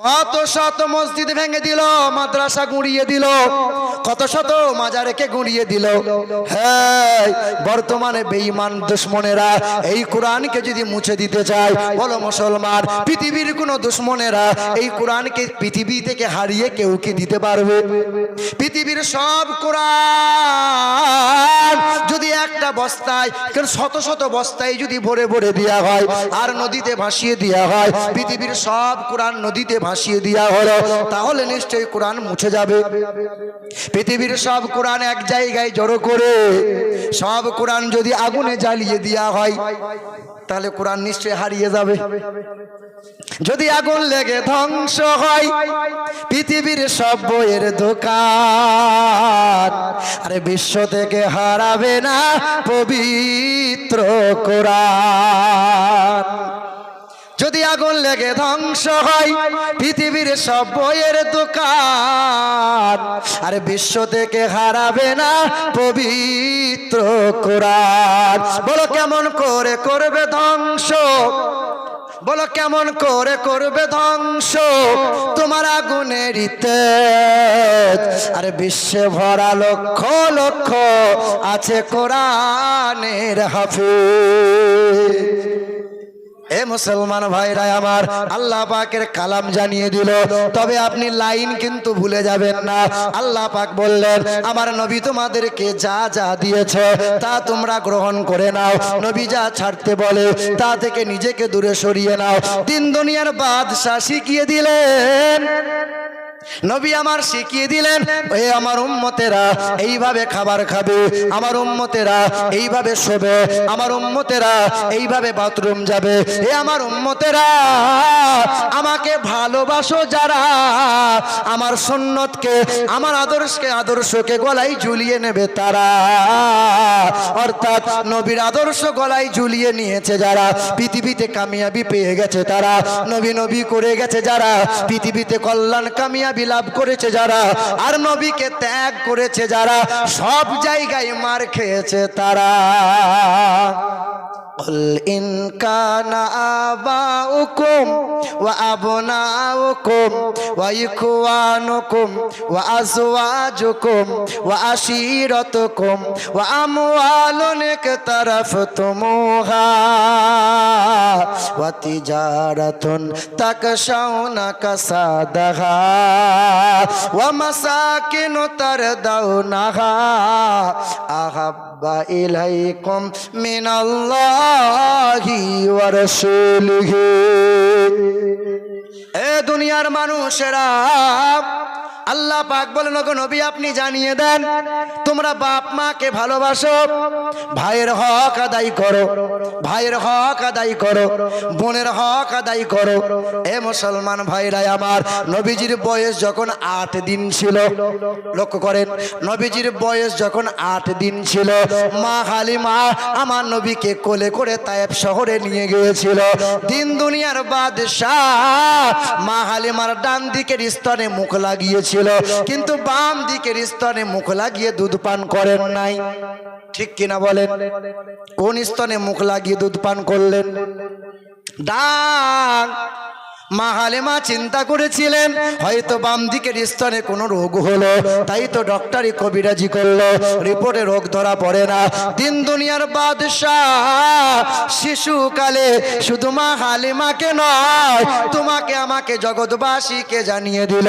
কত শত মসজিদ ভেঙে দিল, মাদ্রাসা গুঁড়িয়ে দিল, কত শত মাজারকে গুঁড়িয়ে দিল। হ্যাঁ, বর্তমানে বেঈমান দুশমনেরা এই কোরআনকে যদি মুছে দিতে চায়, বলো মুসলমান, পৃথিবীর কোন দুশমনেরা এই কোরআনকে পৃথিবী থেকে হারিয়ে কেউ কি দিতে পারবে? পৃথিবীর সব কোরআন যদি একটা বস্তায়, শত শত বস্তায় যদি ভরে ভরে দেওয়া হয় আর নদীতে ভাসিয়ে দেওয়া হয়, পৃথিবীর সব কোরআন নদীতে ভাসিয়ে দেওয়া হলো, তাহলে নিশ্চয়ই কোরআন মুছে যাবে? পৃথিবীর সব কোরআন এক জায়গায় জড়ো করে সব কোরআন যদি আগুনে জ্বালিয়ে দেওয়া হয়, তাহলে কোরআন নিশ্চয়ই হারিয়ে যাবে। যদি আগুন লেগে ধ্বংস হয় পৃথিবীর সব বইয়ের দোকান, আরে বিশ্ব থেকে হারাবে না পবিত্র কোরআন। যদি আগুন লেগে ধ্বংস হয় পৃথিবীর সব বইয়ের দোকান, আরে বিশ্ব থেকে হারাবে না পবিত্র কোরআন। বলো কেমন করে করবে ধ্বংস, বলো কেমন করে করবে ধ্বংস তোমার আগুনের তেজ? আরে বিশ্বে ভরা লক্ষ লক্ষ আছে কোরআনের হাফেজ। এ মুসলমান ভাইরা আমার, আল্লাহ পাকের কালাম জানিয়ে দিল, তবে আপনি লাইন কিন্তু ভুলে যাবেন না। আল্লাহ পাক বললেন, আমার নবী তোমাদেরকে যা যা দিয়েছে তা তোমরা গ্রহণ করে নাও, নবী যা ছাড়তে বলে তা থেকে নিজেকে দূরে সরিয়ে নাও। দিন দুনিয়ার বাদশা শিখিয়ে দিলেন, নবী আমার শিখিয়ে দিলেন, এ আমার উম্মতেরা এইভাবে খাবার খাবে, আমার উম্মতেরা এইভাবে শোবে, আমার উম্মতেরা এইভাবে বাথরুম যাবে। এ আমার উম্মতেরা, আমাকে ভালোবাসো যারা, আমার সুন্নতকে, আমার আদর্শকে গলায় ঝুলিয়ে নেবে তারা, অর্থাৎ নবীর আদর্শ গলায় ঝুলিয়ে নিয়েছে যারা, পৃথিবীতে কামিয়াবি পেয়ে গেছে তারা, নবী নবী করে গেছে যারা, পৃথিবীতে কল্যাণ কামিয়াবি লাভ করেছে যারা, আর নবীকে ত্যাগ করেছে যারা, সব জায়গায় মার খেয়েছে তারা। قل إن كان آباؤكم وأبناؤكم وإخوانكم وأزواجكم وعشيرتكم وأموال اقترفتموها وتجارة تخشون كسادها ومساكن ترضونها أحب إليكم من الله ওয়া রাসূলিহি। এ দুনিয়ার মানুষেরা, আল্লাহ পাক বলেন, ওগো নবী আপনি জানিয়ে দেন, তোমরা বাপ মাকে ভালোবাসো, ভাইয়ের হক আদায় করো, ভাইয়ের হক আদায় করো, বোনের হক আদায় করো। এ মুসলমান ভাইরা আমার, নবীজির বয়স যখন 8 দিন ছিল, লক্ষ্য করেন, নবীজির বয়স যখন 8 দিন ছিল, মা হালিমা আমার নবীকে কোলে করে তায়েব শহরে নিয়ে গিয়েছিল। দিন দুনিয়ার বাদশাহ মা হালিমার ডান দিকের স্তনে মুখ লাগিয়েছিল, কিন্তু বাম দিকের স্তনে মুখ লাগিয়ে দুধ পান করেন নাই। ঠিক কিনা বলেন? কোন স্তনে মুখ লাগিয়ে দুধ পান করলেন? ডান। মা হালিমা চিন্তা করেছিলেন হয়তো বাম দিকের স্তনে কোনো রোগ হলো, তাই তো ডক্টরি কবিরাজি করলো, রিপোর্টে রোগ ধরা পড়ে না। দিন দুনিয়ার বাদশাহ শিশুকালে শুধু মা হালিমাকে নয়, তোমাকে আমাকে জগৎবাসীকে জানিয়ে দিল,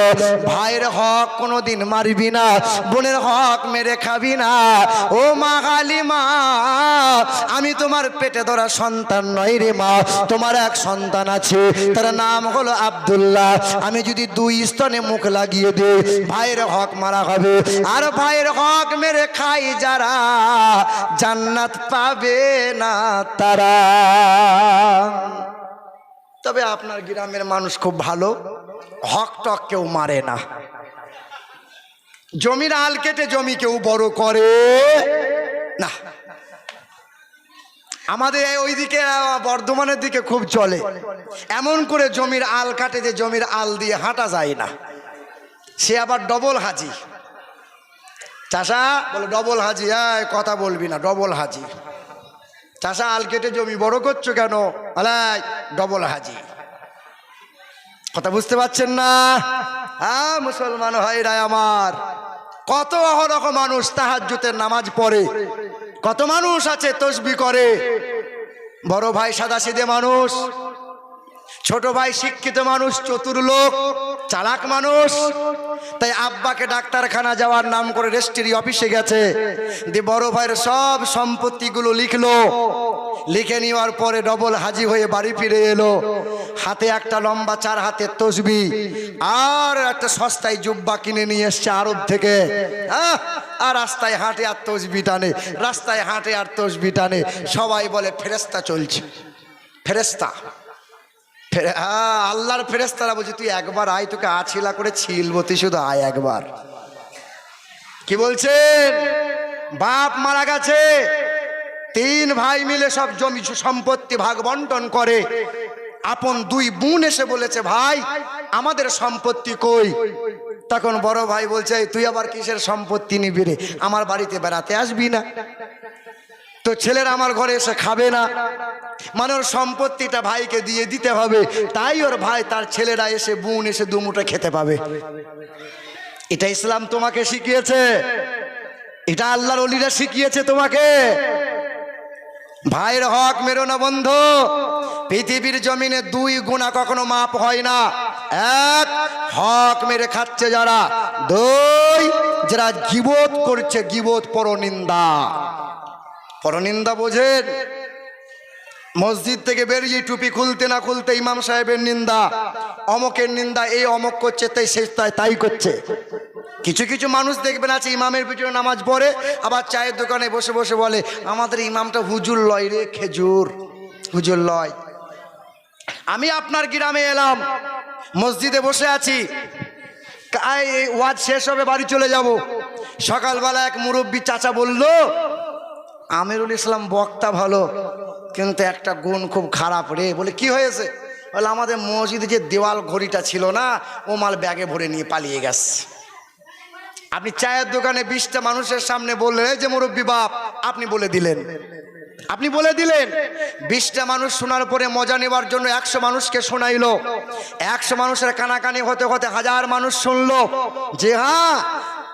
ভাইয়ের হক কোনোদিন মারবি না, বোনের হক মেরে খাবি না। ও মা হালিমা, আমি তোমার পেটে ধরা সন্তান নয় রে মা, তোমার এক সন্তান আছে, তার নাম হলো আব্দুল্লাহ। আমি যদি 2 স্তনে মুখ লাগিয়ে দিই, ভাইয়ের হক মারা হবে, আর ভাইয়ের হক মেরে খাই যারা, জান্নাত পাবে না তারা। তবে আপনার গ্রামের মানুষ খুব ভালো, হক টক কেউ মারে না, জমির আল কেটে জমি কেউ বড় করে না। আমাদের ওইদিকে বর্ধমানের দিকে খুব চলে, এমন করে জমির আল কাটে যে জমির আল দিয়ে হাঁটা যায় না। সে আবার ডবল হাজি, চাষা বলে ডবল হাজি, কথা বলবি না, ডবল হাজি। চাষা আল কেটে জমি বড় করছো কেন? ডবল হাজি। কথা বুঝতে পারছেন না? হ্যাঁ মুসলমান ভাইরা আমার, কত অহরহ মানুষ তাহাজ্জুদের নামাজ পড়ে, কত মানুষ আছে তসবিহ করে। বড় ভাই সাদাসিধে মানুষ, ছোট ভাই শিক্ষিত মানুষ, চতুর লোক, চালাক মানুষ। তাই আব্বাকে ডাক্তারখানা যাওয়ার নাম করে রেজিস্ট্রি অফিসে গেছে, দিয়ে বড় ভাইয়ের সব সম্পত্তিগুলো লিখলো। লিখে নেওয়ার পরে ডবল হাজি হয়ে বাড়ি ফিরে এলো, হাতে একটা লম্বা 4 হাতের তসবিহ আর একটা সস্তায় জুব্বা কিনে নিয়ে এসছে আরব থেকে। আর রাস্তায় হাঁটে আর তসবিহ টানে, রাস্তায় হাঁটে আর তসবিহ টানে। সবাই বলে ফেরেশতা চলছে, ফেরেশতা। আল্লাহর ফেরেশতারা বলছে তুই একবার আয়, তোকে আছিলা করে ছিলবো, তুই শুধু আয় একবার। কি বলছেন? বাপ মারা গেছে, 3 ভাই মিলে সব জমি সম্পত্তি ভাগ বন্টন করে। আপন 2 বোন এসে বলেছে ভাই আমাদের সম্পত্তি কই? তখন বড় ভাই বলছে তুই আবার কিসের সম্পত্তি নিবি রে? আমার বাড়িতে বেড়াতে আসবি না, তো ছেলেরা আমার ঘরে এসে খাবে না, মানে ওর সম্পত্তিটা ভাইকে দিয়ে দিতে হবে, তাই ওর ভাই তার ছেলেরা এসে বোন এসে দুমুঠো খেতে পাবে। এটা ইসলাম তোমাকে শিখিয়েছে, এটা আল্লাহর ওলিরা শিখিয়েছে তোমাকে। ভাইয়ের হক মেরো না বন্ধু। পৃথিবীর জমিনে 2 গুনাহ কখনো মাপ হয় না। 1 হক মেরে খাচ্ছে যারা, 2 যারা গীবত করছে, গীবত পরনিন্দা। পরনিন্দা বোঝেন? মসজিদ থেকে বেরিয়ে টুপি খুলতে না খুলতে ইমাম সাহেবের নিন্দা, অমকের নিন্দা, এই অমক করছে তাই সে তাই করছে। কিছু কিছু মানুষ দেখবেন আছে ইমামের পিছনে নামাজ পড়ে, আবার চায়ের দোকানে বসে বসে বলে আমাদের ইমামটা হুজুর লয় রে, খেজুর হুজুর লয়। আমি আপনার গ্রামে এলাম, মসজিদে বসে আছি, ওয়াজ শেষ হবে বাড়ি চলে যাব। সকালবেলা এক মুরব্বী চাচা বলল আমিরুল ইসলাম বক্তা ভালো, কিন্তু একটা গুণ খুব খারাপ রে। বলে কি হয়েছে? বলে আমাদের মসজিদে যে দেওয়াল ঘড়িটা ছিল না, ও মাল ব্যাগে ভরে নিয়ে পালিয়ে গেছে। আপনি চায়ের দোকানে 20টা মানুষের সামনে বললেন এই যে মুরব্বী বাপ, আপনি বলে দিলেন, আপনি বলে দিলেন। 20টা মানুষ শোনার পরে মজা নেবার জন্য 100 মানুষকে শোনাইলো। 100 মানুষের কানাকানি হতে হতে 1000 মানুষ শুনলো যে হ্যাঁ।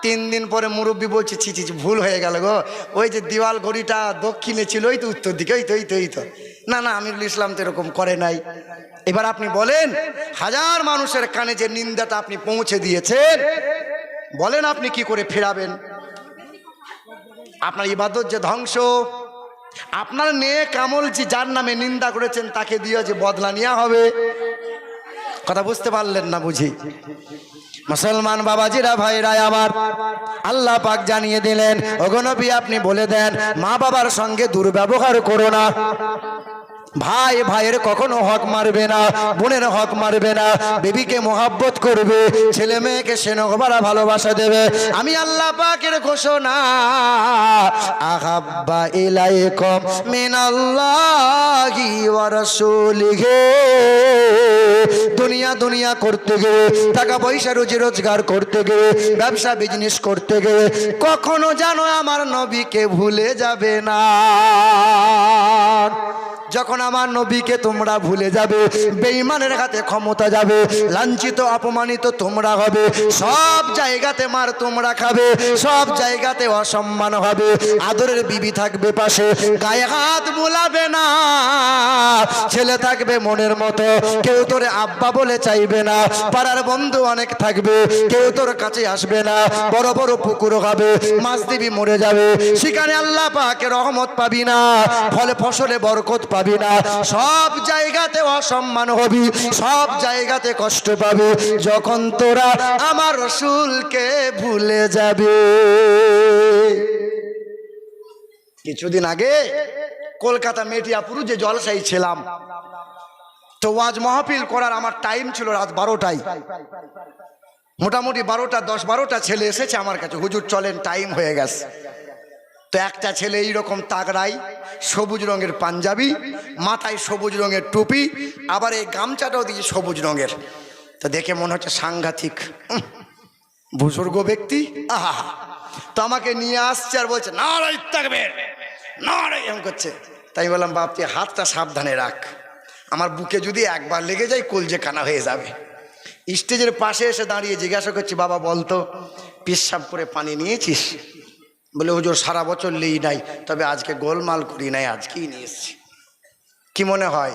3 দিন পরে মুরব্বী বলছে ছি ছি ভুল হয়ে গেল গো, ওই যে দেওয়াল ঘড়িটা দক্ষিণে ছিল, ওই তো উত্তর দিকে, ওই তো না না আমিরুল ইসলাম তো এরকম করে নাই। এবার আপনি বলেন 1000 মানুষের কানে যে নিন্দাটা আপনি পৌঁছে দিয়েছেন, বলেন আপনি কি করে ফেরাবেন? আপনার ইবাদত যে ধ্বংস, আপনার নেক আমল যে যার নামে নিন্দা করেছেন তাকে দিয়ে যে বদলা নেওয়া হবে। কথা বুঝতে পারলেন না বুঝি? মুসলমান বাবাজিরা ভাইরা আমার, আল্লাহ পাক জানিয়ে দিলেন ওগো নবী আপনি বলে দেন মা বাবার সঙ্গে দুর্ব্যবহার করো না। ভাই ভাইয়ের কখনো হক মারবে না, বোনের হক মারবে না, বেবিকে মোহাব্বত করবে, ছেলে মেয়েকে স্নেহভরা ভালোবাসা দেবে। আমি আল্লাহ পাকের ঘোষণা আহাব্বা ইলাইকুম মিনাল্লাহি ওয়া রাসূলিহি। দুনিয়া করতে গিয়ে, টাকা পয়সা রুজি রোজগার করতে গিয়ে, ব্যবসা বিজনেস করতে গিয়ে কখনো জানো আমার নবীকে ভুলে যাবে না। যখন আমার নবীকে তোমরা ভুলে যাবে, বেঈমানের হাতে ক্ষমতা যাবে, লাঞ্ছিত অপমানিত তোমরা হবে, সব জায়গাতে মার তোমরা খাবে, সব জায়গাতে অসম্মান হবে। আদরের বিবি থাকবে পাশে, গায়ে হাত বুলাবে না, ছেলে থাকবে মনের মতো, কেউ তোরে আব্বা বলে চাইবে না, পাড়ার বন্ধু অনেক থাকবে, কেউ তোর কাছে আসবে না, বড় বড় পুকুর হবে, মাছ দিবি মরে যাবে, সেখানে আল্লাহ পাকের রহমত পাবি না, ফলে ফসলে বরকত পাবি না, সব জায়গাতে অসম্মান হবি, সব জায়গাতে কষ্ট পাবে যখন তোরা আমার রাসূলকে ভুলে যাবে। কিছুদিন আগে কলকাতা মেটিয়াপুর যে জলসাই ছিলাম, তো ওয়াজ মাহফিল করার আমার টাইম ছিল রাত 12টায়। মোটামুটি 12টা 10-12টা ছেলে এসেছে আমার কাছে, হুজুর চলেন টাইম হয়ে গেছে। তো একটা ছেলে এইরকম তাগড়াই, সবুজ রঙের পাঞ্জাবি, মাথায় সবুজ রঙের টুপি, আবার এই গামছাটাও দিয়েছে সবুজ রঙের। তো দেখে মনে হচ্ছে সাংঘাতিক বুজুর্গ ব্যক্তি। আহা, তো আমাকে নিয়ে আসছে আর বলছে নারায়ে তাকবীর, নারায়ে, এরকম করছে। তাই বললাম বাপ তুই হাতটা সাবধানে রাখ, আমার বুকে যদি একবার লেগে যায় কলজে কানা হয়ে যাবে। স্টেজের পাশে এসে দাঁড়িয়ে জিজ্ঞাসা করছি, বাবা বলতো পেশাব করে পানি নিয়েছিস? বলে হুজুর সারা বছর লিই নাই, তবে আজকে গোলমাল করি নাই, আজকেই নিয়ে এসেছি। কি মনে হয়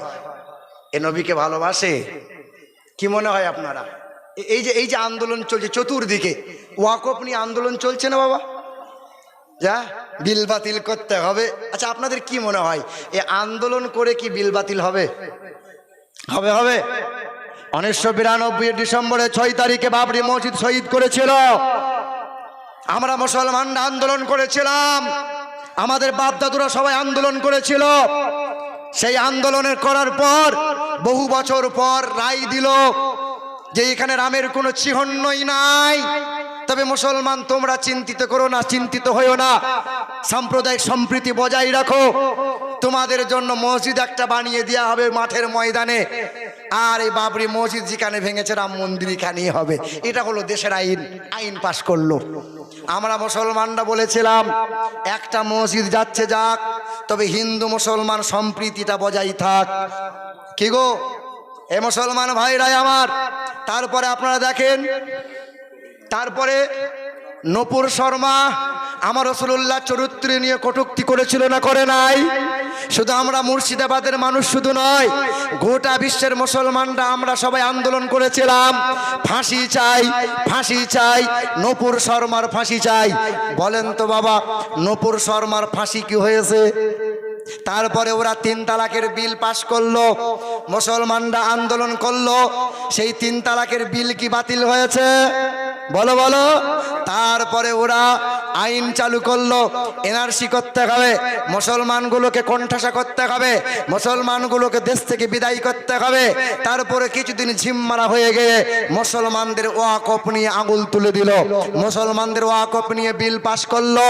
এ নবীকে ভালোবাসে? কি মনে হয় আপনারা? এই যে আন্দোলন চলছে চতুর্দিকে, ওয়াকফ নিয়ে আন্দোলন চলছে না বাবা, যা বিল বাতিল করতে হবে। আচ্ছা আপনাদের কি মনে হয় এ আন্দোলন করে কি বিল বাতিল হবে? হবে হবে 1992 ডিসেম্বরে 6 তারিখে বাবরি মসজিদ শহীদ করেছিল। আমরা মুসলমানরা আন্দোলন করেছিলাম, আমাদের বাপ দাদুরা সবাই আন্দোলন করেছিল। সেই আন্দোলনের করার পর বহু বছর পর রায় দিল যে এখানে রামের কোনো চিহ্নই নাই। তবে মুসলমান তোমরা চিন্তিত করো না, চিন্তিত হইও না, সাম্প্রদায়িক সম্প্রীতি বজায় রাখো, তোমাদের জন্য মসজিদ একটা বানিয়ে দেওয়া হবে মাঠের ময়দানে, আর এই বাবরি মসজিদ যেখানে ভেঙেছে রাম মন্দির এখানেই হবে। এটা হলো দেশের আইন, আইন পাশ করলো। আমরা মুসলমানরা বলেছিলাম একটা মসজিদ যাচ্ছে যাক, তবে হিন্দু মুসলমান সম্প্রীতিটা বজায় থাক। কি গো এ মুসলমান ভাইরাই আমার, তারপরে আপনারা দেখেন, তারপরে নূপুর শর্মা আমার রাসূলুল্লাহ চরিত্র নিয়ে কটূক্তি করেছিল না করে নাই? শুধু আমরা মুর্শিদাবাদের মানুষ শুধু নয়, গোটা বিশ্বের মুসলমানরা আমরা সবাই আন্দোলন করেছিলাম, ফাঁসি চাই, ফাঁসি চাই, নূপুর শর্মার ফাঁসি চাই। বলেন তো বাবা নূপুর শর্মার ফাঁসি কি হয়েছে? তারপরে ওরা 3 তালাকের বিল পাশ করলো, মুসলমানরা আন্দোলন করলো, সেই 3 তালাকের বিল কি বাতিল হয়েছে? বলো বলো। তারপরে ওরা আইন চালু করলো, এনআরসি করতে হবে, মুসলমানগুলোকে কোণঠাসা করতে হবে, মুসলমানগুলোকে দেশ থেকে বিদায় করতে হবে। তারপরে কিছুদিন ঝিমমারা হয়ে গিয়ে মুসলমানদের ওয়াকফ নিয়ে আঙুল তুলে দিল, মুসলমানদের ওয়াকফ নিয়ে বিল পাশ করলো।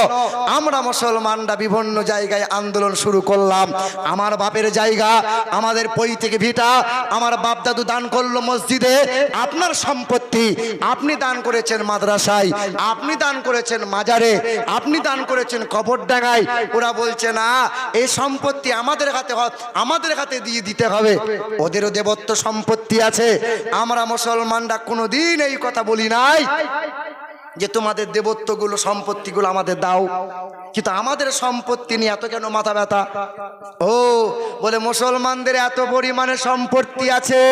আমরা মুসলমানরা বিভিন্ন জায়গায় আন্দোলন শুরু করলাম। আমার বাপের জায়গা, আমাদের পৈতৃক ভিটা, আমার বাপ দাদু দান করলো মসজিদে। আপনার সম্পত্তি আপনি দান করেছেন মাদ্রাসায়, আপনি দান করেছেন মাজারে, আপনি দান করেছেন কবরডাঙ্গায়। ওরা বলছে না এই সম্পত্তি আমাদের হাতে দিয়ে দিতে হবে, ওদেরও দেবত্ব সম্পত্তি আছে। আমরা মুসলমানরা কোনোদিন এই কথা বলি নাই যে তোমাদের দেবত্বগুলো সম্পত্তিগুলো আমাদের দাও, কিন্তু আমাদের সম্পত্তি নিয়ে এত কেন মাথা ব্যথা? ও বলে মুসলমানদের এত পরিমাণে সম্পত্তি আছে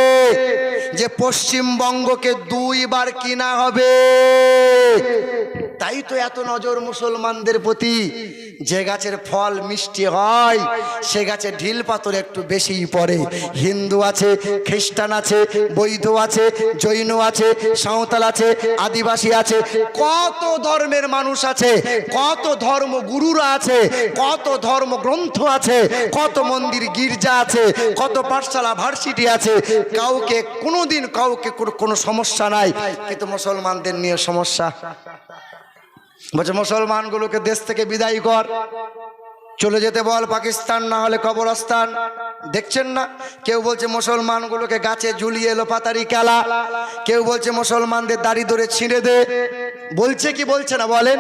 যে পশ্চিমবঙ্গকে 2 বার কিনা হবে। তাই তো এত নজর মুসলমানদের প্রতি। যে গাছের ফল মিষ্টি হয় সে গাছে ঢিল পাথর একটু বেশিই পড়ে। হিন্দু আছে, খ্রিস্টান আছে, বৌদ্ধ আছে, জৈন আছে, সাঁওতাল আছে, আদিবাসী আছে, কত ধর্মের মানুষ আছে, কত ধর্ম গুরুরা আছে, কত ধর্ম গ্রন্থ আছে, কত মন্দির গির্জা আছে, কত পাঠশালা ভার্সিটি আছে। কাউকে কোনোদিন কাউকে কোনো সমস্যা নাই, কিন্তু মুসলমানদের নিয়ে সমস্যা। বলছে মুসলমানগুলোকে দেশ থেকে বিদায় কর, চলে যেতে বল পাকিস্তান, না হলে কবরস্থান। দেখছেন না, কেউ বলছে মুসলমানগুলোকে গাছে ঝুলিয়ে এলো পাতারি খেলা, কেউ বলছে মুসলমানদের দাড়ি ধরে ছিঁড়ে দে। বলছে কি বলছে না বলেন?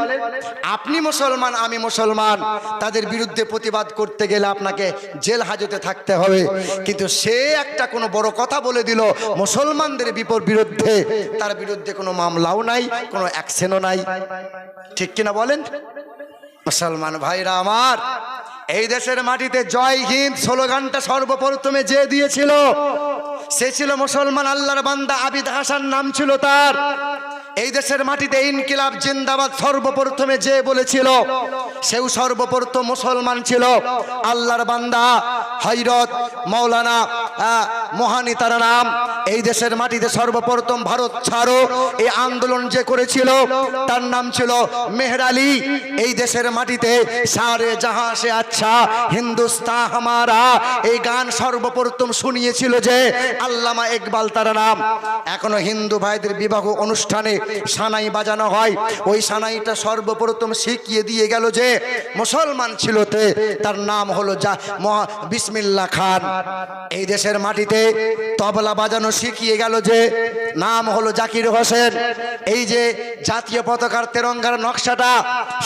আপনি মুসলমান, আমি মুসলমান, তাদের বিরুদ্ধে প্রতিবাদ করতে গেলে আপনাকে জেল হাজতে থাকতে হবে। কিন্তু সে একটা কোনো বড় কথা বলে দিল মুসলমানদের বিরুদ্ধে, তার বিরুদ্ধে কোনো মামলাও নাই, কোনো অ্যাকশনও নাই। ঠিক কিনা বলেন? মুসলমান ভাইরা আমার, এই দেশের মাটিতে জয় হিন্দ স্লোগানটা সর্বপ্রথমে যে দিয়েছিল সে ছিল মুসলমান আল্লাহর বান্দা আবিদ হাসান নাম ছিল তার। এই দেশের মাটিতে ইনকিলাব জিন্দাবাদ সর্বপ্রথমে যে বলেছিল সেও সর্বপ্রথম মুসলমান ছিল, আল্লাহর বান্দা হযরত মাওলানা মোহানি তার নাম। এই দেশের মাটিতে সর্বপ্রথম ভারত ছাড়ো এই আন্দোলন যে করেছিল তার নাম ছিল মেহের আলী। এই দেশের মাটিতে সারে জাহাঁ সে আচ্ছা হিন্দুস্তান হামারা এই গান সর্বপ্রথম শুনিয়েছিল যে আল্লামা ইকবাল তার নাম। এখনো হিন্দু ভাইদের বিবাহ অনুষ্ঠানে সানাই বাজানো হয়, ওই সানাইটা সর্বপ্রথম শিখিয়ে দিয়ে গেল যে মুসলমান ছিল তার নাম হলো বিসমিল্লাহ খান। এই দেশে দেশের মাটিতে তবলা বাজানো শিখিয়ে গেল যে নাম হলো জাকির হোসেন। এই যে জাতীয় পতাকার তেরঙ্গার নকশাটা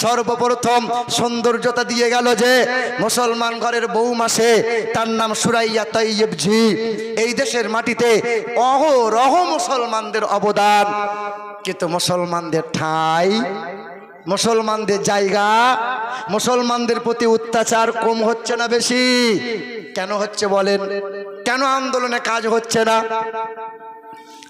সর্বপ্রথম সৌন্দর্যতা দিয়ে গেল যে মুসলমান ঘরের বউ মাসে, তার নাম সুরাইয়া তৈয়ব জি। এই দেশের মাটিতে অহরহ মুসলমানদের অবদান, কিন্তু মুসলমানদের ঠাঁই, মুসলমানদের জায়গা, মুসলমানদের প্রতি অত্যাচার কম হচ্ছে না বেশি? কেন হচ্ছে বলেন? কেন আন্দোলনে কাজ হচ্ছে না?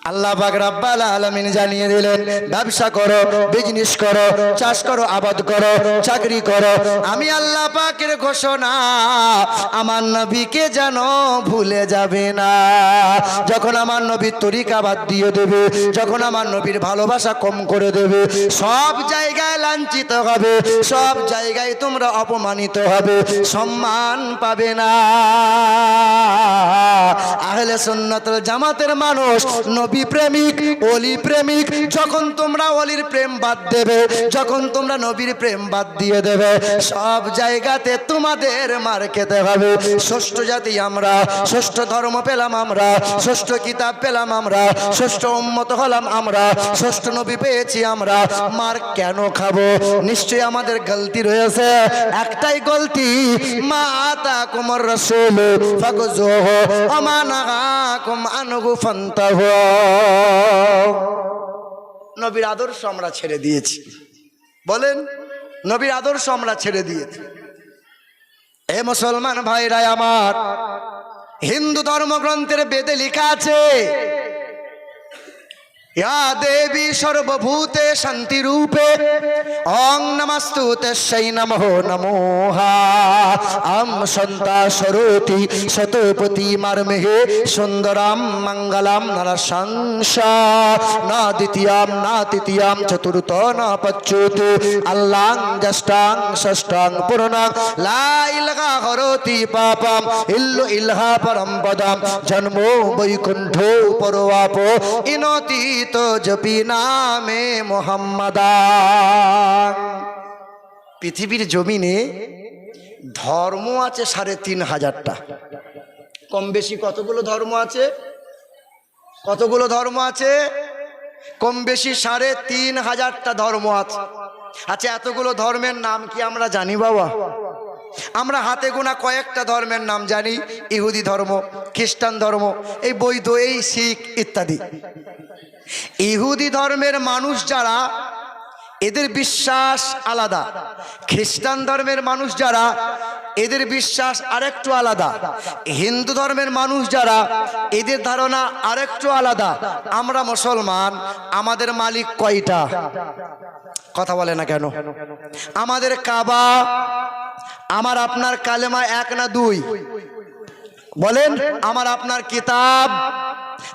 আল্লাহ পাক রব্বুল আলামিন জানিয়ে দিলেন, ব্যবসা করো, বিজনেস করো, চাষ করো, আবাদ করো, চাকরি করো। আমি আল্লাহ পাকের ঘোষণা, আমার নবীকে যেন ভুলে যাবে না। যখন আমার নবীর তরিকা বাদ দিয়ে দেবে, যখন আমার নবীর ভালোবাসা কম করে দেবে, সব জায়গায় লাঞ্ছিত হবে, সব জায়গায় তোমরা অপমানিত হবে, সম্মান পাবে না। আহলে সুন্নাত ওয়াল জামাতের মানুষ নবী প্রেমিক, ওলি প্রেমিক। যখন তোমরা ওলির প্রেম বাদ দেবে, যখন তোমরা নবীর প্রেম বাদ দিয়ে দেবে, সব জায়গাতে তোমাদের মার খেতে হবে। ষষ্ঠ জাতি আমরা, ষষ্ঠ ধর্ম পেলাম আমরা, ষষ্ঠ কিতাব পেলাম আমরা, ষষ্ঠ উম্মত হলাম আমরা, ষষ্ঠ নবী পেয়েছি আমরা, মার কেন খাবো? নিশ্চয়ই আমাদের গলতি রয়েছে। একটাই গলতি, মা আতাকুম রাসূল ফাখুযুহু ওয়া মা নাহাকুম আনহু ফান্তাহু। নবীর আদর্শ আমরা ছেড়ে দিয়েছি। বলেন, নবীর আদর্শ আমরা ছেড়ে দিয়েছি। এ মুসলমান ভাইরা আমার, হিন্দু ধর্মগ্রন্থের বেদে লেখা আছে, ইয়া দেবী সর্বভূতে শান্তি রূপে ওং নমস্তুতে সেই নমঃ নমোহা আম সন্তা সরোতি শতপতি মারমেহে সুন্দরাম মঙ্গলাম নরসংসা না দ্বিতীয়াম না তৃতীয়াম চতুর্থ না পঞ্চুতি আল্লাং জ্যেষ্ঠাং ষষ্ঠাং পূর্ণাং লা ইলাহা হরতি পাপম ইল্লু ইলহা পরম পদম জন্মো বৈকুণ্ঠ পরওয়াপ ইনতি তো জপি নামে মোহাম্মদা। পৃথিবীর জমিনে ধর্ম আছে ৩,৫০০টা। কম বেশি কতগুলো ধর্ম আছে? কতগুলো ধর্ম আছে? কম বেশি ৩,৫০০টা ধর্ম আছে। আচ্ছা, এতগুলো ধর্মের নাম কি আমরা জানি বাবা? আমরা হাতে গোনা কয়েকটা ধর্মের নাম জানি। ইহুদি ধর্ম, খ্রিস্টান ধর্ম, এই বৌদ্ধ, এই শিখ ইত্যাদি। ইহুদি ধর্মের মানুষ যারা, এদের বিশ্বাস আলাদা। খ্রিস্টান ধর্মের মানুষ যারা, এদের বিশ্বাস আরেকটু আলাদা। হিন্দু ধর্মের মানুষ যারা, এদের ধারণা আরেকটু আলাদা। আমরা মুসলমান, আমাদের মালিক কয়টা? কথা বলে না কেন? আমাদের কাবা, আমার আপনার কালেমা 1 না 2? বলেন, আমার আপনার কিতাব।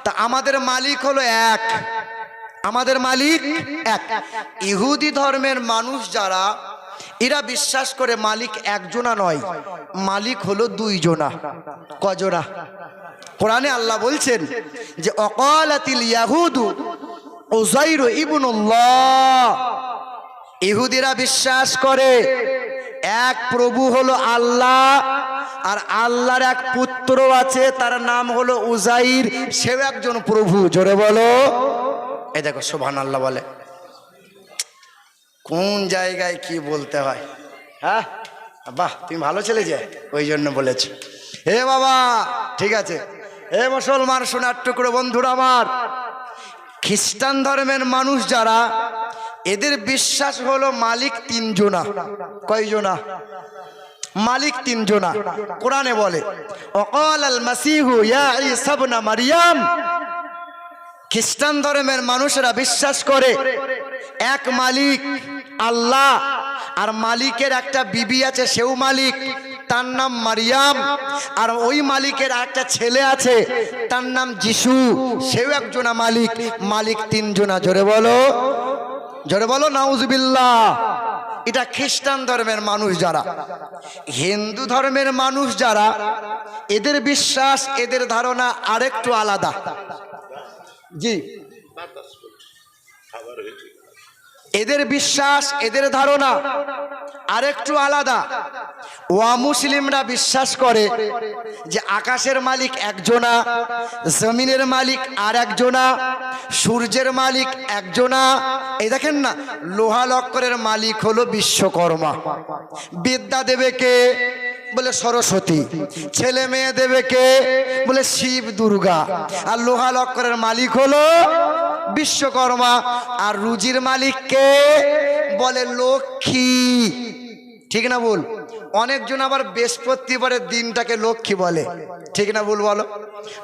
তা আমাদের মালিক হলো 1, আমাদের মালিক 1। ইহুদি ধর্মের মানুষ যারা, এরা বিশ্বাস করে মালিক 1 জনা নয়, মালিক হলো 2 জনা। কজনা? কোরআনে আল্লাহ বলছেন যে অকালাতিল ইয়াহুদু উযাইর ইবনুল্লাহ। ইহুদিরা বিশ্বাস করে এক প্রভু হলো আল্লাহ, আর আল্লাহর এক পুত্র আছে, তার নাম হলো উযাইর, সেও একজন প্রভু। জোরে বলো। এই দেখো সুবহানাল্লাহ বলে। কোন জায়গায় কি বলতে হয়? হ্যাঁ বাহ, তুমি ভালো ছেলে যে, ওই জন্য বলেছো। হে বাবা, ঠিক আছে। হে মুসলমান সোনার টুকরো বন্ধুরা আমার, খ্রিস্টান ধর্মের মানুষ যারা, এদের বিশ্বাস হলো মালিক 3 জনা। কয় জনা? মালিক 3 জনা। কোরআনে বলে ওয়াকালাল মাসিহু ইয়া ঈসা ইবনে মারইয়াম। খ্রিস্টান ধর্মের মানুষেরা বিশ্বাস করে এক মালিক আল্লাহ, আর মালিকের একটা বিবি আছে, সেও মালিক, তার নাম মারিয়াম। আর ওই মালিকের একটা ছেলে আছে, তার নাম যিশু, সেও একজনা মালিক। মালিক 3 জনা। জোরে বলো, জোরে বলো নাউজুবিল্লাহ। এটা খ্রিস্টান ধর্মের মানুষ যারা। হিন্দু ধর্মের মানুষ যারা, এদের বিশ্বাস, এদের ধারণা আরেকটু আলাদা। জি, এদের বিশ্বাস, এদের ধারণা আরেকটু আলাদা। মুসলিমরা বিশ্বাস করে যে আকাশের মালিক একজনা, জমিনের মালিক আর একজনা, সূর্যের মালিক একজনা। এই দেখেন না, লোহা লক্করের মালিক হলো বিশ্বকর্মা। বিদ্যা দেবে কে? বলে সরস্বতী। ছেলে মেয়ে দেবে কে? বলে শিব দুর্গা। আর লোহা লক্করের মালিক হলো বিশ্বকর্মা। আর রুজির মালিক কে? বলে লক্ষ্মী। ঠিক না ভুল? অনেকজন আবার বৃহস্পতিবারের দিনটাকে লক্ষ্মী বলে। ঠিক না ভুল বলো?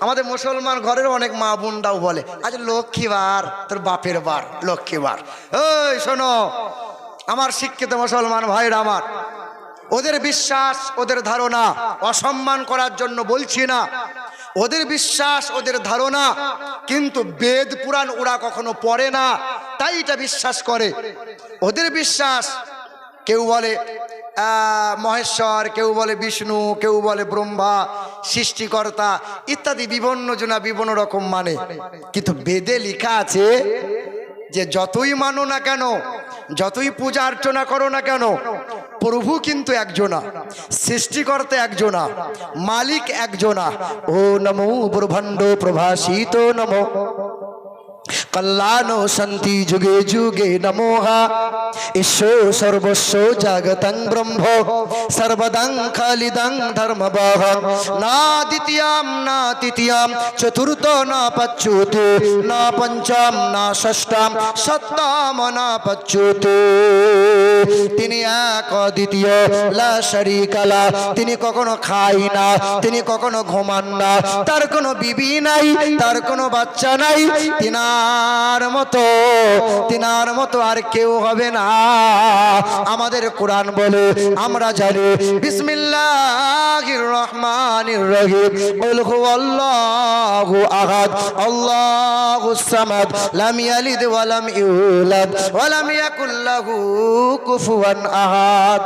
আমাদের মুসলমান ঘরের অনেক মা বোনরাও বলে আজ লক্ষ্মীবার, তোর বাপের বার লক্ষ্মীবার। ওই শোনো আমার শিক্ষিত মুসলমান ভাইরা আমার, ওদের বিশ্বাস, ওদের ধারণা অসম্মান করার জন্য বলছি না। ওদের বিশ্বাস, ওদের ধারণা, কিন্তু বেদ পুরাণ ওরা কখনো পড়ে না, তাই এটা বিশ্বাস করে। ওদের বিশ্বাস, কেউ বলে মহেশ্বর, কেউ বলে বিষ্ণু, কেউ বলে ব্রহ্মা, সৃষ্টিকর্তা ইত্যাদি বিভিন্ন জনা বিভিন্ন রকম মানে। কিন্তু বেদে লেখা আছে যে যতই মানো না কেন, যতই পূজা অর্চনা করো না কেন, প্রভু কিন্তু একজনা, সৃষ্টিকর্তা একজনা, মালিক একজনা। ও নমো ব্রহ্মাণ্ড প্রভাসিত নমো কল্যাণো শান্তি যুগে যুগে নমোহা। ঈশ্বর সর্বস্ব জাগতং ব্রহ্ম সর্বদং খালিদং ধর্মবাহং। না দ্বিতীয়াম না তৃতীয়াম চতুর্থ না পচ্যুতে না পঞ্চম না ষষ্ঠাম সপ্তম না পচ্যুতে। তিনি এক দ্বিতীয় লা শারীকা লা। তিনি কখনো খায় না, তিনি কখনো ঘুমান না, তার কোনো বিবি নাই, তার কোনো বাচ্চা নাই। তিনার মতো আর কেউ হবে না। আমাদের কোরআন বলে, আমরা জানি বিসমিল্লাহির রহমানির রহিম। কুল হুয়াল্লাহু আহাদ আল্লাহুস সামাদ লাম ইয়ালিদ ওয়া লাম ইউলাদ ওয়া লাম ইয়াকুল লাহু কুফুয়ান আহাদ।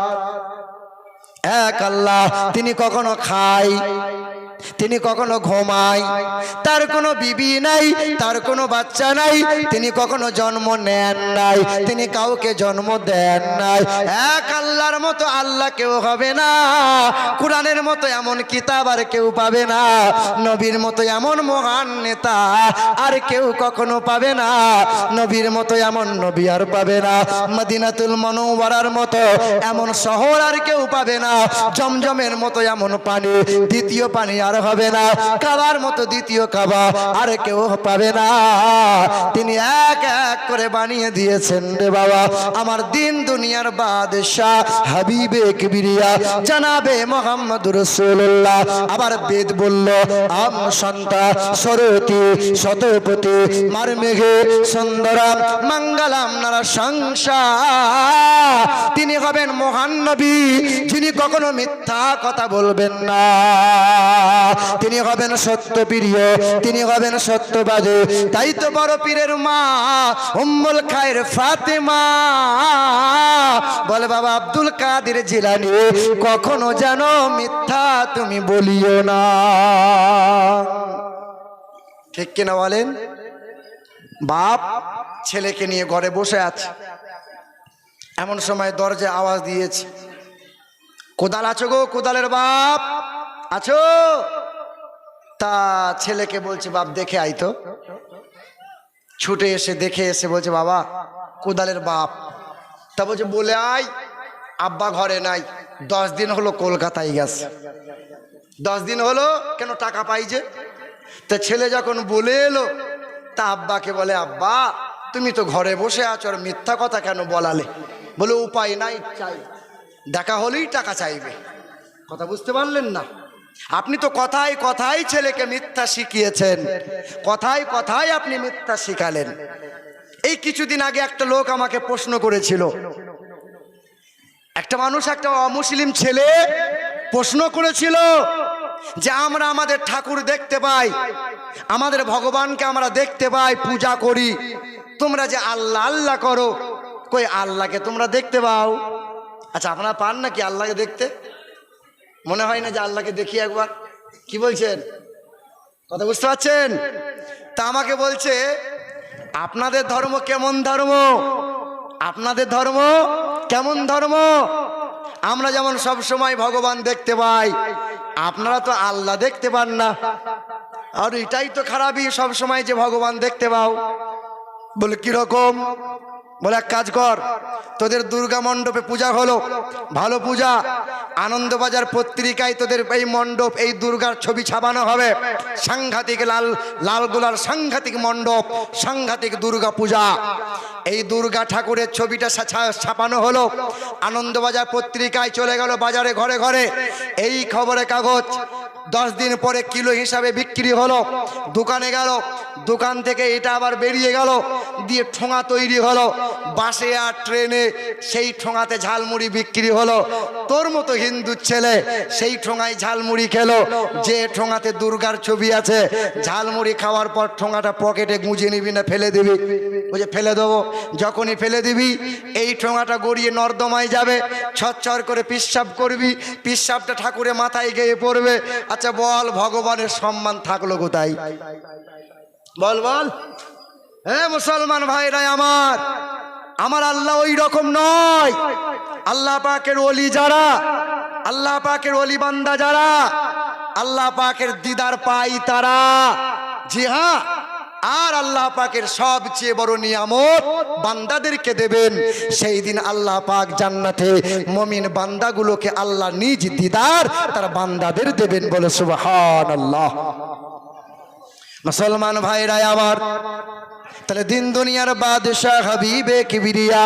এক আল্লাহ, তিনি কখনো খায়, তিনি কখনো ঘুমায়, তার কোনো বিবি নাই, তার কোনো বাচ্চা নাই, তিনি কখনো জন্ম নেন নাই, তিনি কাউকে জন্ম দেন নাই। এক আল্লাহর মতো আল্লাহ কেউ হবে না। কোরআনের মতো এমন কিতাব আর কেউ পাবে না। নবীর মতো এমন মহান নেতা আর কেউ কখনো পাবে না। নবীর মতো এমন নবী আর পাবে না। মদিনাতুল মুনাওয়ারার মতো এমন শহর আর কেউ পাবে না। জমজমের মতো এমন পানি, দ্বিতীয় পানি আর হবে না। কাবার মতো দ্বিতীয় কাবা আর কেউ পাবে না। তিনি এক এক করে বানিয়ে দিয়েছেন রে বাবা আমার দিন দুনিয়ার বাদশাহ হাবিবে কিবরিয়া জানাবে মুহাম্মদুর রাসূলুল্লাহ। আবার বেদ বলল আম সন্তা সরতি শতপতি মারমেঘে সুন্দরাম মঙ্গলাম নারা সংসার। তিনি হবেন মহান নবী, যিনি কখনো মিথ্যা কথা বলবেন না। তিনি হবেন সত্যপ্রিয়, তিনি হবেন সত্যবাদী। তাই তো বড় পীরের মা উম্মুল খায়ের ফাতেমা বলে, বাবা আব্দুল কাদের জিলানী কখনো যেন মিথ্যা তুমি বলিও না। ঠিক কিনা বলেন? বাপ ছেলেকে নিয়ে ঘরে বসে আছে, এমন সময় দরজায় আওয়াজ দিয়েছে, কোদাল আছো গো, কোদালের বাপ আছো? তা ছেলেকে বলছে, বাপ দেখে আই তো। ছুটে এসে দেখে এসে বলছে, বাবা কোদালের বাপ। তা বলছে বলে আয়, আব্বা ঘরে নাই, 10 দিন হলো কলকাতায় গেছে। 10 দিন হলো কেন? টাকা পাই যে। তা ছেলে যখন বলে এলো, তা আব্বাকে বলে, আব্বা তুমি তো ঘরে বসে আছো, আর মিথ্যা কথা কেন বলালে? বলে উপায় নাই, চাই, দেখা হলেই টাকা চাইবে। কথা বুঝতে পারলেন না? আপনি তো কথায় কথায় ছেলেকে মিথ্যা শিখিয়েছেন, কথায় কথায় আপনি মিথ্যা শিখালেন। এই কিছুদিন আগে একটা লোক আমাকে প্রশ্ন করেছিল, একটা মানুষ, একটা অমুসলিম ছেলে প্রশ্ন করেছিল যে আমরা আমাদের ঠাকুর দেখতে পাই, আমাদের ভগবানকে আমরা দেখতে পাই, পূজা করি, তোমরা যে আল্লাহ আল্লাহ করো, কই আল্লাহকে তোমরা দেখতে পাও? আচ্ছা আপনারা পান নাকি আল্লাহকে দেখতে? মনে হয় না যে আল্লাহকে দেখি একবার? কি বলছেন? কথা বুঝতে পারছেন? তা আমাকে বলছে, আপনাদের ধর্ম কেমন ধর্ম? আপনাদের ধর্ম কেমন ধর্ম? আমরা যেমন সব সময় ভগবান দেখতে পাই, আপনারা তো আল্লাহ দেখতে পান না। আর এটাই তো খারাপই, সব সময় যে ভগবান দেখতে পাও। বলে কিরকম? বলে এক কাজ কর, তোদের দুর্গা মণ্ডপে পূজা হলো, ভালো পূজা, আনন্দবাজার পত্রিকায় তোদের এই মণ্ডপ, এই দুর্গার ছবি ছাপানো হবে। সাংঘাতিক লাল লাল গোলার সাংঘাতিক মণ্ডপ, সাংঘাতিক দুর্গা পূজা। এই দুর্গা ঠাকুরের ছবিটা ছাপানো হলো, আনন্দবাজার পত্রিকায় চলে গেল, বাজারে ঘরে ঘরে এই খবরের কাগজ। 10 দিন পরে কিলো হিসাবে বিক্রি হলো। দোকানে গেল, দোকান থেকে এটা আবার বেরিয়ে গেল, দিয়ে ঠোঙা তৈরি হলো। বাসে আর ট্রেনে সেই ঠোঙাতে ঝালমুড়ি বিক্রি হলো। তোর মতো হিন্দু ছেলে সেই ঠোঙায় ঝালমুড়ি খেলো, যে ঠোঙাতে দুর্গার ছবি আছে। ঝালমুড়ি খাওয়ার পর ঠোঙাটা পকেটে গুঁজে নিবি না ফেলে দিবি? বলছে ফেলে দেবো। যখনই ফেলে দিবি এই ঠোঙাটা গড়িয়ে নর্দমায় যাবে, ছচ্ছর করে পিশাব করবি, পিশাবটা ঠাকুরের মাথায় গিয়ে পড়বে। আচ্ছা বল, ভগবানের সম্মান থাকলো কোথায়? বল বল। হ্যাঁ মুসলমান ভাইরা আমার, আমার আল্লাহ ওই রকম নয়। আল্লাহ পাকের ওলি যারা, আল্লাহ পাকের ওলি বান্দা যারা আল্লাহ পাকের দিদার পাই তারা, জি হ্যাঁ, আর আল্লাহ পাকের সবচেয়ে বড় নিয়ামত বান্দাদেরকে দেবেন। সেই দিন আল্লাহ পাক জান্নাতে মুমিন বান্দাগুলোকে আল্লাহ নিজ দিদার তার বান্দাদের দেবেন। বলে সুবহানাল্লাহ। মুসলমান ভাইরা আমার, তাহলে দিন দুনিয়ার বাদশাহ হাবিবে কিবরিয়া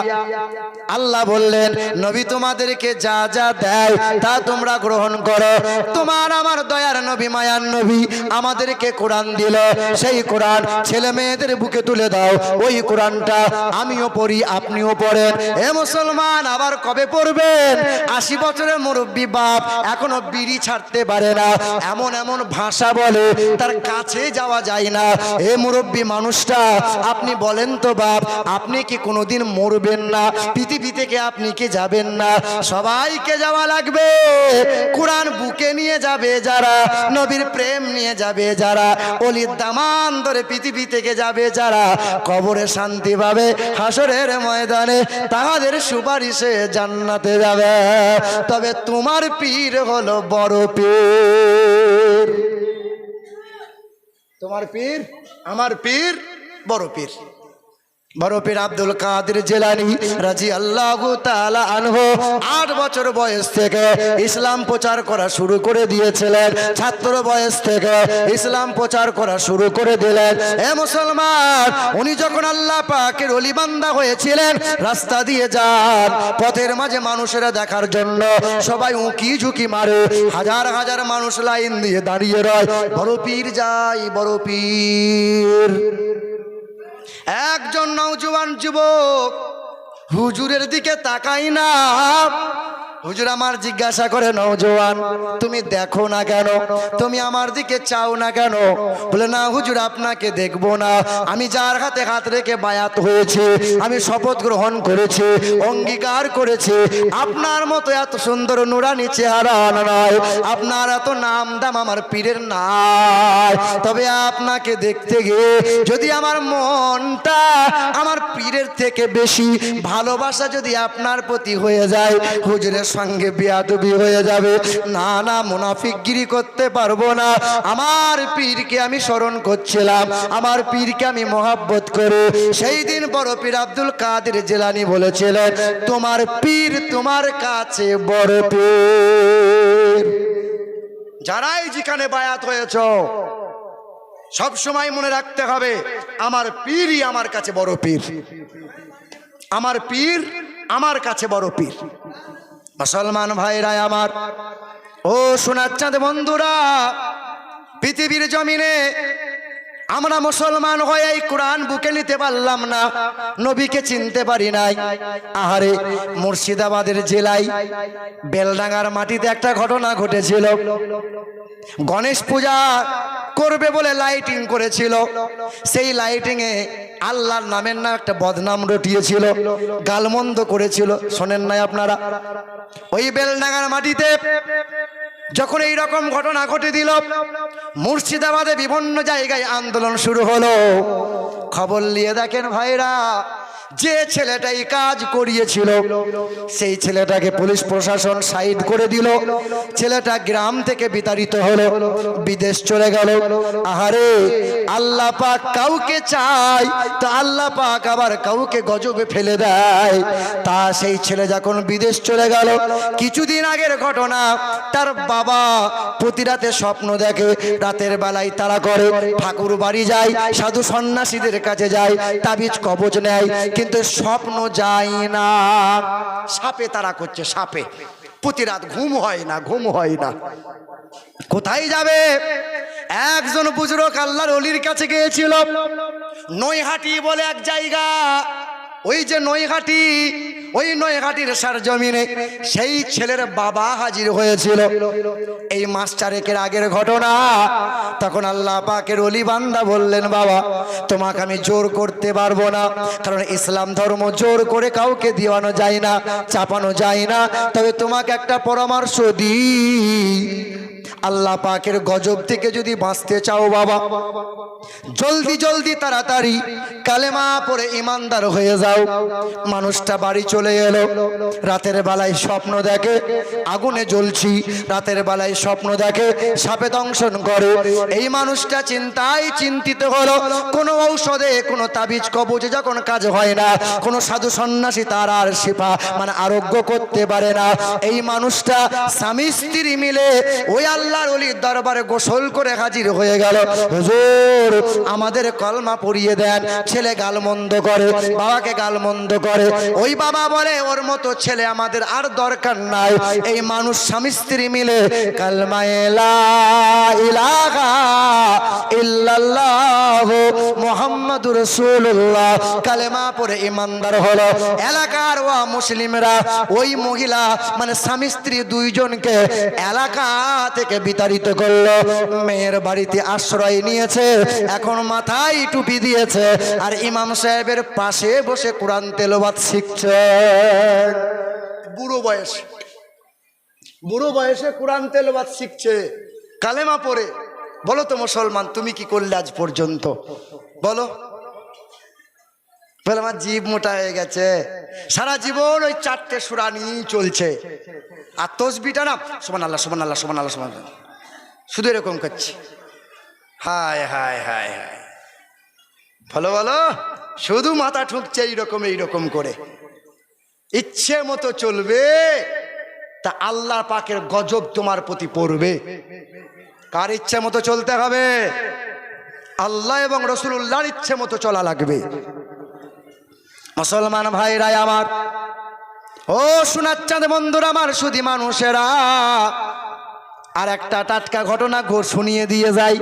আল্লাহ বললেন, নবী তোমাদেরকে যা যা দেয় তা তোমরা গ্রহণ করো। তোমার আমার দয়ার নবী, মায়ার নবী আমাদেরকে কোরআন দিল, সেই কোরআন ছেলে মেয়েদের বুকে তুলে দাও। ওই কোরআনটা আমিও পড়ি, আপনিও পড়েন। হে মুসলমান, আবার কবে পড়বেন? 80 বছরের মুরব্বী বাপ এখনো বিড়ি ছাড়তে পারে না, এমন এমন ভাষা বলে তার কাছে যাওয়া যায় না। হে মুরব্বী মানুষটা, আপনি বলেন তো বাপ, আপনি কি কোনোদিন মরবেন না? পৃথিবী থেকে আপনি কি যাবেন না? সবাইকে যাওয়া লাগবে। কোরআন বুকে নিয়ে যাবে যারা, নবীর প্রেম নিয়ে যাবে যারা, অলির দামান ধরে পৃথিবী থেকে যাবে যারা, কবরে শান্তি পাবে, হাসরের ময়দানে তাদের সুপারিশে জান্নাতে যাবে। তবে তোমার পীর হলো বড় পীর। তোমার পীর, আমার পীর বড় পীর। বড় পীর আব্দুল কাদের জিলানী রাদিয়াল্লাহু তাআলা আনহু 8 বছর বয়স থেকে ইসলাম প্রচার করা শুরু করে দিয়েছিলেন। ছাত্র বয়স থেকে ইসলাম প্রচার করা শুরু করে দিলেন। হে মুসলমান, উনি যখন আল্লাহ পাকের ওলি বান্দা হয়েছিলেন, রাস্তা দিয়ে যান, পথের মাঝে মানুষেরা দেখার জন্য সবাই উঁকি ঝুঁকি মারে, হাজার হাজার মানুষ লাইন দিয়ে দাঁড়িয়ে রয়, বড় পীর যাই, বড় পীর। একজন নওজোয়ান যুবক হুজুরের দিকে তাকাই না। হুজুর আমার জিজ্ঞাসা করে, নওজোয়ান তুমি দেখো না কেন, তুমি আমার দিকে চাও না কেন? বলে না হুজুর, আপনাকে দেখবো না। আমি যার হাতে হাত রেখে বায়াত হয়েছে, আমি শপথ গ্রহণ করেছি, অঙ্গীকার করেছি, আপনার মতো এত সুন্দর নুরানি চেহারা নয়, আপনার এত নাম দাম আমার পীরের নাই। তবে আপনাকে দেখতে গিয়ে যদি আমার মনটা আমার পীরের থেকে বেশি ভালোবাসা যদি আপনার প্রতি হয়ে যায়, হুজুরের সঙ্গে বেয়াদবি হয়ে যাবে। না না, মুনাফিকগিরি করতে পারবো না। আমার পীরকে আমি স্মরণ করছিলাম, আমার পীরকে আমি মহব্বত করি। সেই দিন বড় পীর আব্দুল কাদের জিলানী বলেছিলেন, তোমার পীর তোমার কাছে বড় পীর। যারাই যেখানে বায়াত হয়েছ, সব সময় মনে রাখতে হবে, আমার পীরই আমার কাছে বড় পীর, আমার পীর আমার কাছে বড় পীর। মুসলমান ভাইরা আমার, ও সোনার চাঁদ বন্ধুরা, পৃথিবীর জমিনে আমরা মুসলমান হয়ে এই কোরআন বুকে নিতে পারলাম না, নবীকে চিনতে পারি নাই। আহারে, মুর্শিদাবাদের জেলায় বেলডাঙ্গার মাটিতে একটা ঘটনা ঘটেছিল। গণেশ পূজা করবে বলে লাইটিং করেছিল, সেই লাইটিং এ আল্লাহর নামের না একটা বদনাম রটিয়েছিল, গালমন্দ করেছিল। শোনেন নাই আপনারা? ওই বেলডাঙ্গার মাটিতে যখন এই রকম ঘটনা ঘটে দিল, মুর্শিদাবাদে বিভিন্ন জায়গায় আন্দোলন শুরু হলো। খবর নিয়ে দেখেন ভাইরা, যে ছেলেটাই কাজ করিয়েছিল সেই ছেলেটাকে পুলিশ প্রশাসন সাইড করে দিল। ছেলেটা গ্রাম থেকে বিতাড়িত হলো, বিদেশ চলে গেল। আহারে, আল্লাহ পাক কাউকে চায় তো আল্লাহ পাক আবার কাউকে গজবে ফেলে দেয়। তা সেই ছেলে যখন বিদেশ চলে গেল, কিছুদিন আগের ঘটনা, তার বাবা প্রতি রাতে স্বপ্ন দেখে, রাতের বেলায় তারা করে ঠাকুর বাড়ি যায়, সাধু সন্ন্যাসীদের কাছে যায়, তাবিজ কবজ নেয়, কিন্তু স্বপ্ন যায় না। সাপে তারা করছে, সাপে প্রতি রাত ঘুম হয় না, ঘুম হয় না। কোথায় যাবে? একজন বুজুর্গ আল্লাহর ওলির কাছে গিয়েছিল। নৈহাটি বলে এক জায়গা, ওই যে নৈহাটি, ওই নৈহাটির সরজমিনে সেই ছেলের বাবা হাজির হয়েছিল। এই মাস চারেকের আগের ঘটনা। তখন আল্লাহ পাকের ওলি বান্দা বললেন, বাবা তোমাকে আমি জোর করতে পারবো না, কারণ ইসলাম ধর্ম জোর করে কাউকে দিওয়ানো যায় না, চাপানো যায় না। তবে তোমাকে একটা পরামর্শ দিই, আল্লাহ পাকের গজব থেকে যদি বাঁচতে চাও বাবা, জলদি জলদি তাড়াতাড়ি কালেমা পড়ে ইমানদার হয়ে যাও। মানুষটা বাড়ি চলে এলো, রাতের বেলায় স্বপ্ন দেখে আগুনে জ্বলছি, রাতের বেলায় স্বপ্ন দেখে সাপে দংশন করে। এই মানুষটা চিন্তায় চিন্তিত হলো, কোনো ঔষধে কোনো তাবিজ কবজে যখন কাজ হয় না, কোনো সাধু সন্ন্যাসী তার আর শিফা মানে আরোগ্য করতে পারে না। এই মানুষটা স্বামী স্ত্রী মিলে ওই আল্লাহর ওলির দরবারে গোসল করে হাজির হয়ে গেল। হুজুর আমাদের কলমা পড়িয়ে দেন। ছেলে গালমন্দ করে, বাবাকে গালমন্দ করে। ওই বাবা বলে, ওর মতো ছেলে আমাদের আর দরকার নাই। এই মানুষ স্বামী স্ত্রী মিলে কালমা লা ইলাহা ইল্লাল্লাহু মুহাম্মাদুর রাসূলুল্লাহ কালেমা পড়ে ইমানদার হলো। এলাকার ও মুসলিমরা ওই মহিলা মানে স্বামী স্ত্রী দুইজনকে এলাকা থেকে বিতাড়িত করলো। মেয়ের বাড়িতে আশ্রয় নিয়েছে, এখন মাথায় টুপি দিয়েছে, আর ইমাম সাহেবের পাশে বসে কোরআন তেলাওয়াত শিখছে। বুড়ো বয়সে, বুড়ো বয়সে কোরআন তেলাওয়াত শিখছে কালেমা পড়ে। বলো তো মুসলমান, তুমি কি করলে আজ পর্যন্ত? বলো। বলে আমার জীব মোটা হয়ে গেছে, সারা জীবন ওই চারটে সূরা নিয়েই চলছে। আর তসবিটা না সুবহানাল্লাহ সুবহানাল্লাহ সুবহানাল্লাহ সুবহানাল্লাহ, শুধু এরকম করছে। হায় হায় হায় হায়, বলো বলো, শুধু মাথা ঠুকছে এইরকম এইরকম করে। ইচ্ছে মতো চলবে তা আল্লাহ পাকের গজব তোমার প্রতি পড়বে। কার ইচ্ছে মতো চলতে হবে? আল্লাহ এবং রাসূলুল্লাহর ইচ্ছে মতো চলা লাগবে। মুসলমান ভাইরা আমার, ও সোনার চাঁদ বন্ধুরা আমার, শুধু মানুষেরা আর একটা টাটকা ঘটনা শুনিয়ে দিয়ে যায়।